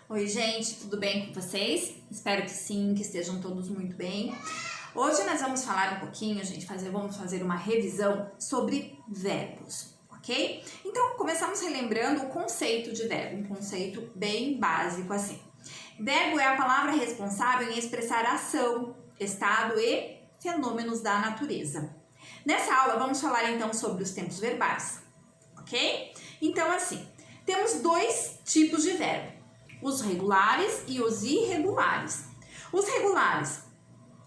Oi, gente, tudo bem com vocês? Espero que sim, que estejam todos muito bem. Hoje nós vamos falar um pouquinho, vamos fazer uma revisão sobre verbos, ok? Então, começamos relembrando o conceito de verbo, um conceito bem básico assim. Verbo é a palavra responsável em expressar ação, estado e fenômenos da natureza. Nessa aula, vamos falar então sobre os tempos verbais, ok? Então, assim, temos dois tipos de verbo. Os regulares e os irregulares. Os regulares.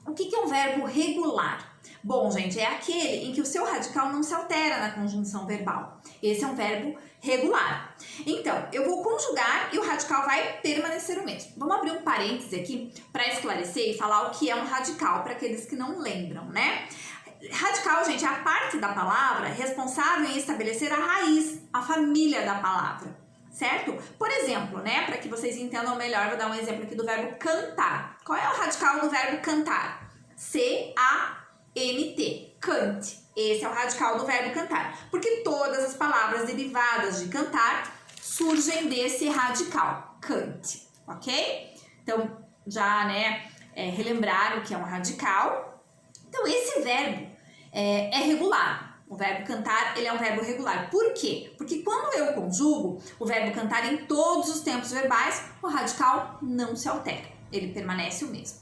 O que é um verbo regular? Bom, gente, é aquele em que o seu radical não se altera na conjunção verbal. Esse é um verbo regular. Então, eu vou conjugar e o radical vai permanecer o mesmo. Vamos abrir um parêntese aqui para esclarecer e falar o que é um radical para aqueles que não lembram, né? Radical, gente, é a parte da palavra responsável em estabelecer a raiz, a família da palavra. Certo? Por exemplo, né, para que vocês entendam melhor, vou dar um exemplo aqui do verbo cantar. Qual é o radical do verbo cantar? C-A-N-T, cante. Esse é o radical do verbo cantar, porque todas as palavras derivadas de cantar surgem desse radical, cante, ok? Então, já, né, relembraram o que é um radical. Então, esse verbo é regular. O verbo cantar, ele é um verbo regular. Por quê? Porque quando eu conjugo o verbo cantar em todos os tempos verbais, o radical não se altera. Ele permanece o mesmo.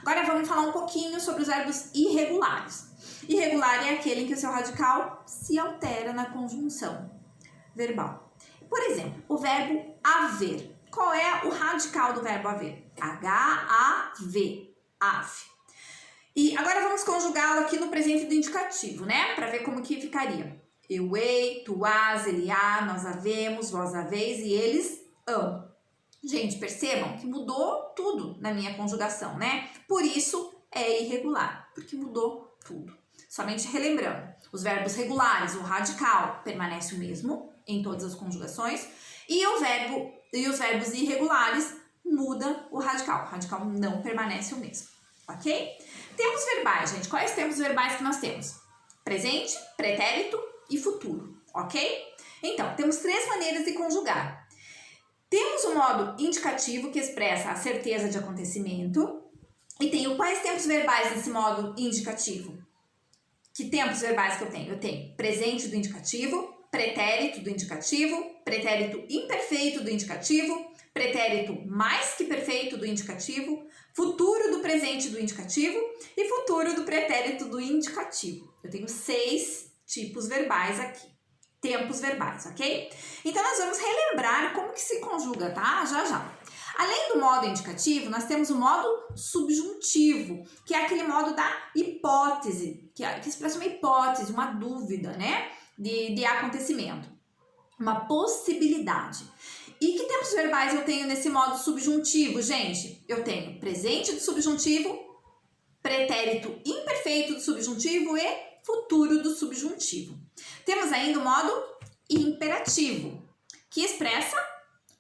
Agora vamos falar um pouquinho sobre os verbos irregulares. Irregular é aquele em que o seu radical se altera na conjunção verbal. Por exemplo, o verbo haver. Qual é o radical do verbo haver? H-A-V. Ave. E agora vamos conjugá-lo aqui no presente do indicativo, né? Para ver como que ficaria. Eu hei, tu has, ele há, nós havemos, vós haveis e eles hão. Gente, percebam que mudou tudo na minha conjugação, né? Por isso é irregular, porque mudou tudo. Somente relembrando, os verbos regulares, o radical, permanece o mesmo em todas as conjugações e os verbos irregulares muda o radical não permanece o mesmo, ok? Tempos verbais, gente. Quais tempos verbais que nós temos? Presente, pretérito e futuro, ok? Então, temos três maneiras de conjugar. Temos o modo indicativo, que expressa a certeza de acontecimento. E tenho quais tempos verbais nesse modo indicativo? Que tempos verbais que eu tenho? Eu tenho presente do indicativo, pretérito do indicativo, pretérito imperfeito do indicativo, pretérito mais que perfeito do indicativo, futuro do presente do indicativo e futuro do pretérito do indicativo. Eu tenho 6 tipos verbais aqui, tempos verbais, ok? Então, nós vamos relembrar como que se conjuga, tá? Já. Além do modo indicativo, nós temos o modo subjuntivo, que é aquele modo da hipótese, que expressa uma hipótese, uma dúvida, né? De acontecimento, uma possibilidade. E que tempos verbais eu tenho nesse modo subjuntivo, gente? Eu tenho presente do subjuntivo, pretérito imperfeito do subjuntivo e futuro do subjuntivo. Temos ainda o modo imperativo, que expressa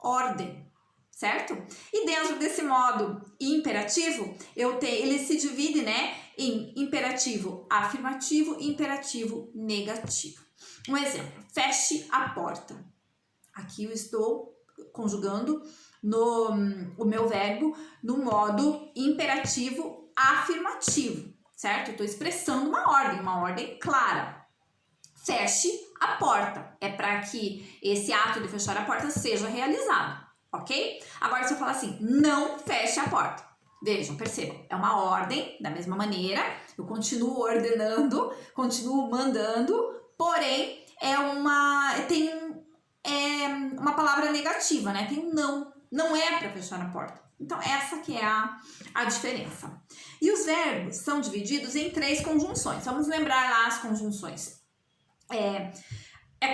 ordem, certo? E dentro desse modo imperativo, ele se divide, né, em imperativo afirmativo e imperativo negativo. Um exemplo, feche a porta. Aqui eu estou conjugando o meu verbo no modo imperativo afirmativo, certo? Estou expressando uma ordem clara. Feche a porta. É para que esse ato de fechar a porta seja realizado, ok? Agora, se eu falar assim, não feche a porta. Vejam, percebam, é uma ordem, da mesma maneira, eu continuo ordenando, continuo mandando, porém, tem uma palavra negativa, né? Tem um não é para fechar a porta. Então, essa que é a diferença. E os verbos são divididos em 3 conjunções. Vamos lembrar lá as conjunções.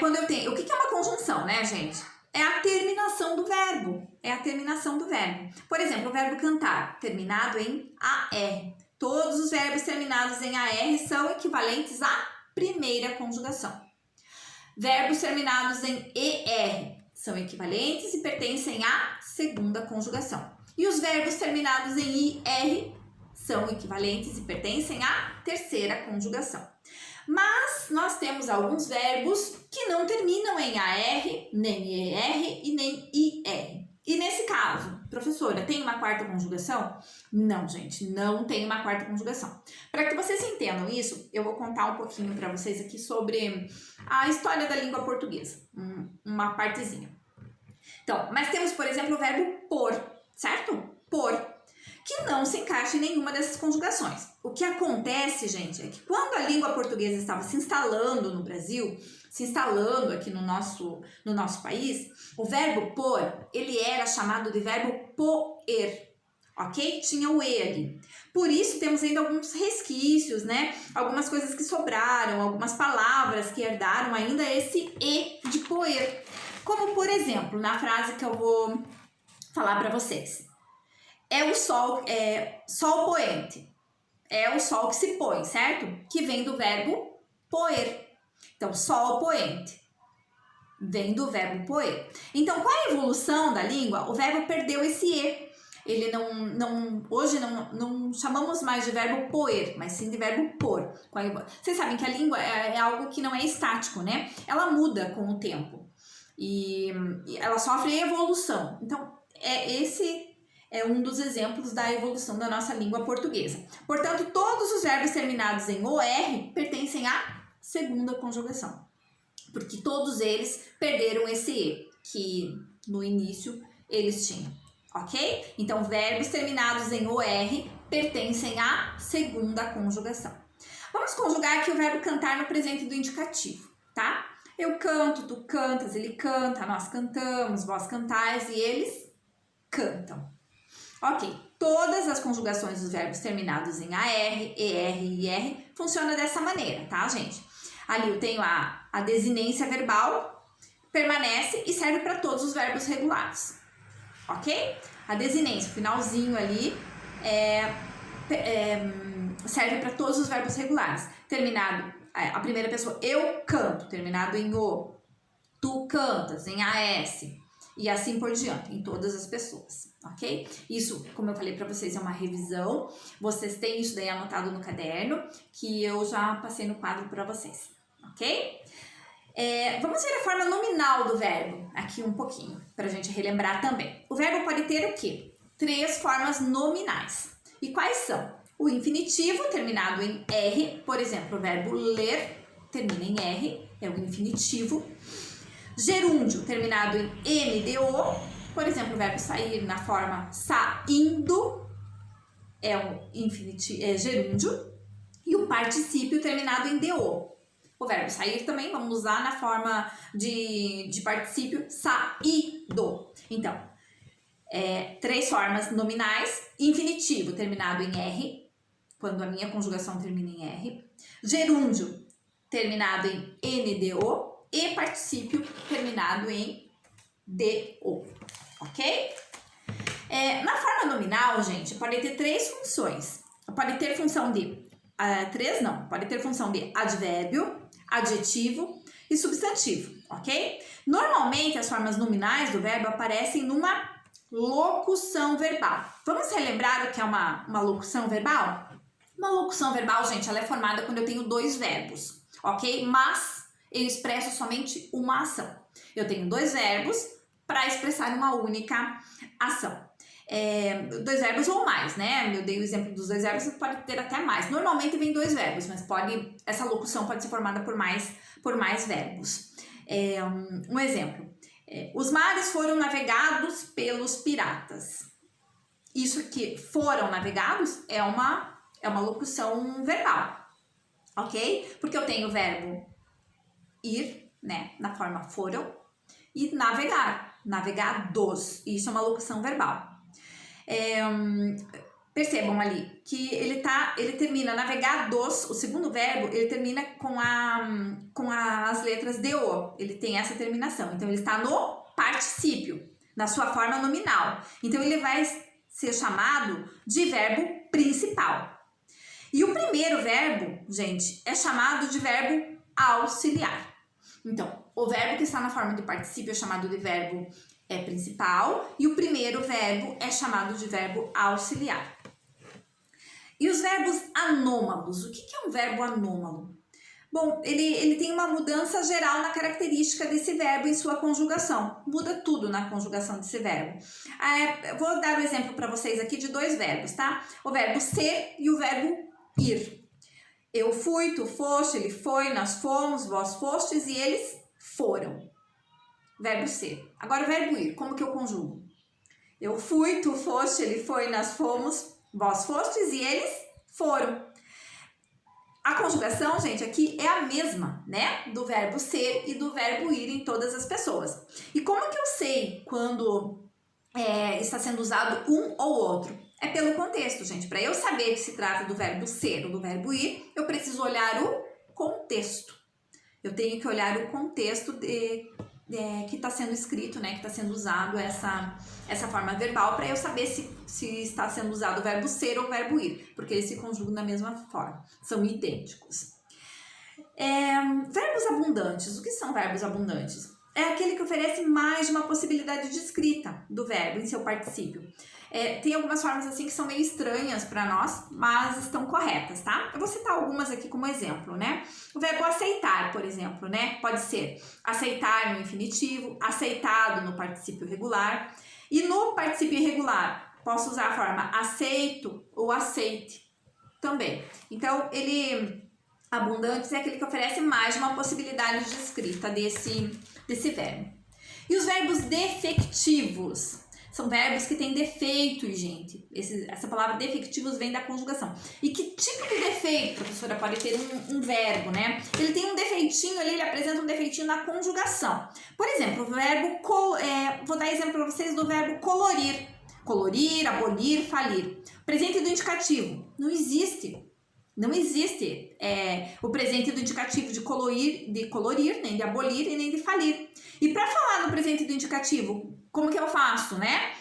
Quando eu tenho... O que é uma conjunção, né, gente? É a terminação do verbo. É a terminação do verbo. Por exemplo, o verbo cantar, terminado em AR. Todos os verbos terminados em AR são equivalentes à primeira conjugação. Verbos terminados em ER são equivalentes e pertencem à segunda conjugação. E os verbos terminados em IR são equivalentes e pertencem à terceira conjugação. Mas nós temos alguns verbos que não terminam em AR, nem ER e nem IR. E nesse caso, quarta conjugação? Não, gente, não tem uma quarta conjugação. Para que vocês entendam isso, eu vou contar um pouquinho para vocês aqui sobre a história da língua portuguesa, uma partezinha. Então, mas temos, por exemplo, o verbo por, certo? Por, que não se encaixa em nenhuma dessas conjugações. O que acontece, gente, é que quando a língua portuguesa estava se instalando no Brasil, se instalando aqui no nosso país, o verbo por, ele era chamado de verbo poer, ok? Tinha o e ali. Por isso temos ainda alguns resquícios, né? Algumas coisas que sobraram, algumas palavras que herdaram ainda esse e de poer. Como, por exemplo, na frase que eu vou falar para vocês. É o sol, sol poente. É o sol que se põe, certo? Que vem do verbo poer. Então, sol poente. Vem do verbo poer. Então, qual é a evolução da língua? O verbo perdeu esse e. Ele hoje não chamamos mais de verbo poer, mas sim de verbo por. Vocês sabem que a língua é algo que não é estático, né? Ela muda com o tempo. E ela sofre evolução. Então, esse é um dos exemplos da evolução da nossa língua portuguesa. Portanto, todos os verbos terminados em OR pertencem à segunda conjugação, porque todos eles perderam esse E, que no início eles tinham, ok? Então, verbos terminados em OR pertencem à segunda conjugação. Vamos conjugar aqui o verbo cantar no presente do indicativo, tá? Eu canto, tu cantas, ele canta, nós cantamos, vós cantais e eles cantam. Ok, todas as conjugações dos verbos terminados em AR, ER e IR funcionam dessa maneira, tá, gente? Ali eu tenho a desinência verbal, permanece e serve para todos os verbos regulares, ok? A desinência, o finalzinho ali, serve para todos os verbos regulares. Terminado, a primeira pessoa, eu canto, terminado em O, tu cantas, em AS, e assim por diante, em todas as pessoas, ok? Isso, como eu falei para vocês, é uma revisão. Vocês têm isso daí anotado no caderno, que eu já passei no quadro para vocês, ok? Vamos ver a forma nominal do verbo, aqui um pouquinho, para a gente relembrar também. O verbo pode ter o quê? 3 formas nominais. E quais são? O infinitivo, terminado em R, por exemplo, o verbo ler, termina em R, é o infinitivo. Gerúndio, terminado em NDO, por exemplo, o verbo sair na forma saindo, é um gerúndio. E o particípio, terminado em DO. O verbo sair também vamos usar na forma de particípio saído. Então, 3 formas nominais: infinitivo, terminado em R, quando a minha conjugação termina em R. Gerúndio, terminado em NDO. E particípio terminado em DO, ok? Na forma nominal, gente, pode ter 3 funções. Pode ter função de... 3 não, pode ter função de advérbio, adjetivo e substantivo, ok? Normalmente, as formas nominais do verbo aparecem numa locução verbal. Vamos relembrar o que é uma locução verbal? Uma locução verbal, gente, ela é formada quando eu tenho 2 verbos, ok? Mas eu expresso somente uma ação. Eu tenho 2 verbos para expressar uma única ação. 2 verbos ou mais, né? Eu dei o exemplo dos 2 verbos, pode ter até mais. Normalmente vem 2 verbos, mas essa locução pode ser formada por mais verbos. Um exemplo. Os mares foram navegados pelos piratas. Isso aqui, foram navegados, é uma locução verbal, ok? Porque eu tenho o verbo ir, né, na forma foram, e navegados, isso é uma locução verbal. Percebam ali que ele termina navegados, o segundo verbo, ele termina com as letras DO, ele tem essa terminação, então ele está no particípio, na sua forma nominal, então ele vai ser chamado de verbo principal. E o primeiro verbo, gente, é chamado de verbo auxiliar. Então, o verbo que está na forma de particípio é chamado de verbo principal e o primeiro verbo é chamado de verbo auxiliar. E os verbos anômalos? O que é um verbo anômalo? Bom, ele tem uma mudança geral na característica desse verbo em sua conjugação. Muda tudo na conjugação desse verbo. Vou dar o exemplo para vocês aqui de dois verbos, tá? O verbo ser e o verbo ir. Eu fui, tu foste, ele foi, nós fomos, vós fostes e eles foram. Verbo ser. Agora o verbo ir, como que eu conjugo? Eu fui, tu foste, ele foi, nós fomos, vós fostes e eles foram. A conjugação, gente, aqui é a mesma, né? Do verbo ser e do verbo ir em todas as pessoas. E como que eu sei quando está sendo usado um ou outro? É pelo contexto, gente. Para eu saber que se trata do verbo ser ou do verbo ir, eu preciso olhar o contexto. Eu tenho que olhar o contexto que está sendo escrito, né? Que está sendo usado essa forma verbal para eu saber se está sendo usado o verbo ser ou o verbo ir, porque eles se conjugam da mesma forma, são idênticos. Verbos abundantes. O que são verbos abundantes? É aquele que oferece mais de uma possibilidade de escrita do verbo em seu particípio. Tem algumas formas assim que são meio estranhas para nós, mas estão corretas, tá? Eu vou citar algumas aqui como exemplo, né? O verbo aceitar, por exemplo, né? Pode ser aceitar no infinitivo, aceitado no particípio regular. E no particípio irregular, posso usar a forma aceito ou aceite também. Então, abundantes é aquele que oferece mais de uma possibilidade de escrita desse verbo. E os verbos defectivos? São verbos que têm defeitos, gente. Essa palavra defectivos vem da conjugação. E que tipo de defeito, professora, pode ter um verbo, né? Ele tem um defeitinho ali, ele apresenta um defeitinho na conjugação. Por exemplo, o verbo... vou dar exemplo para vocês do verbo colorir. Colorir, abolir, falir. Presente do indicativo. Não existe. Não existe o presente do indicativo de colorir, nem de abolir e nem de falir. E para falar no presente do indicativo, como que eu faço, né?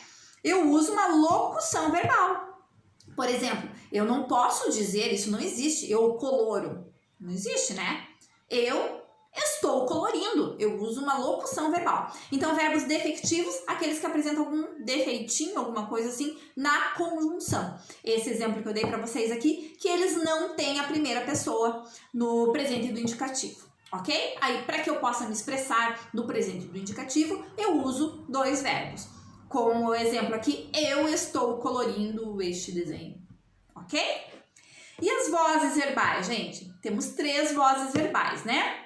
Eu uso uma locução verbal. Por exemplo, eu não posso dizer, isso não existe, eu coloro. Não existe, né? Eu estou colorindo. Eu uso uma locução verbal. Então, verbos defectivos, aqueles que apresentam algum defeitinho, alguma coisa assim, na conjunção. Esse exemplo que eu dei para vocês aqui, que eles não têm a primeira pessoa no presente do indicativo. Ok? Aí, para que eu possa me expressar no presente do indicativo, eu uso dois verbos. Como exemplo aqui, eu estou colorindo este desenho. Ok? E as vozes verbais, gente? Temos 3 vozes verbais, né?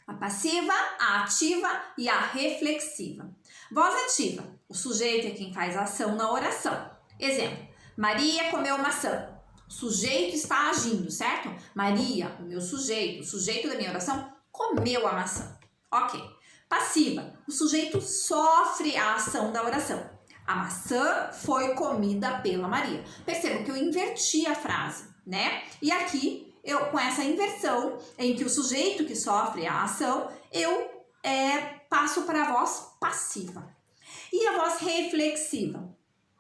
A passiva, a ativa e a reflexiva. Voz ativa. O sujeito é quem faz a ação na oração. Exemplo, Maria comeu maçã. O sujeito está agindo, certo? Maria, o meu sujeito, o sujeito da minha oração, comeu a maçã. Ok. Passiva. O sujeito sofre a ação da oração. A maçã foi comida pela Maria. Percebam que eu inverti a frase, né? E aqui, com essa inversão, em que o sujeito que sofre a ação, eu passo para a voz passiva. E a voz reflexiva.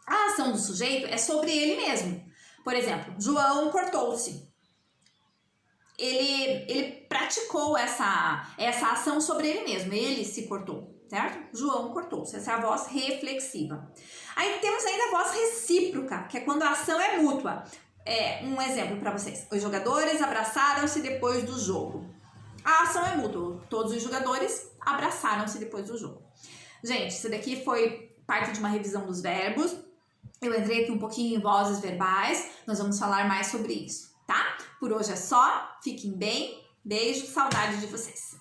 A ação do sujeito é sobre ele mesmo. Por exemplo, João cortou-se. Ele praticou essa ação sobre ele mesmo. Ele se cortou, certo? João cortou-se. Essa é a voz reflexiva. Aí temos ainda a voz recíproca, que é quando a ação é mútua. Um exemplo para vocês. Os jogadores abraçaram-se depois do jogo. A ação é mútua. Todos os jogadores abraçaram-se depois do jogo. Gente, isso daqui foi parte de uma revisão dos verbos. Eu entrei aqui um pouquinho em vozes verbais. Nós vamos falar mais sobre isso, tá? Por hoje é só. Fiquem bem. Beijo, saudade de vocês.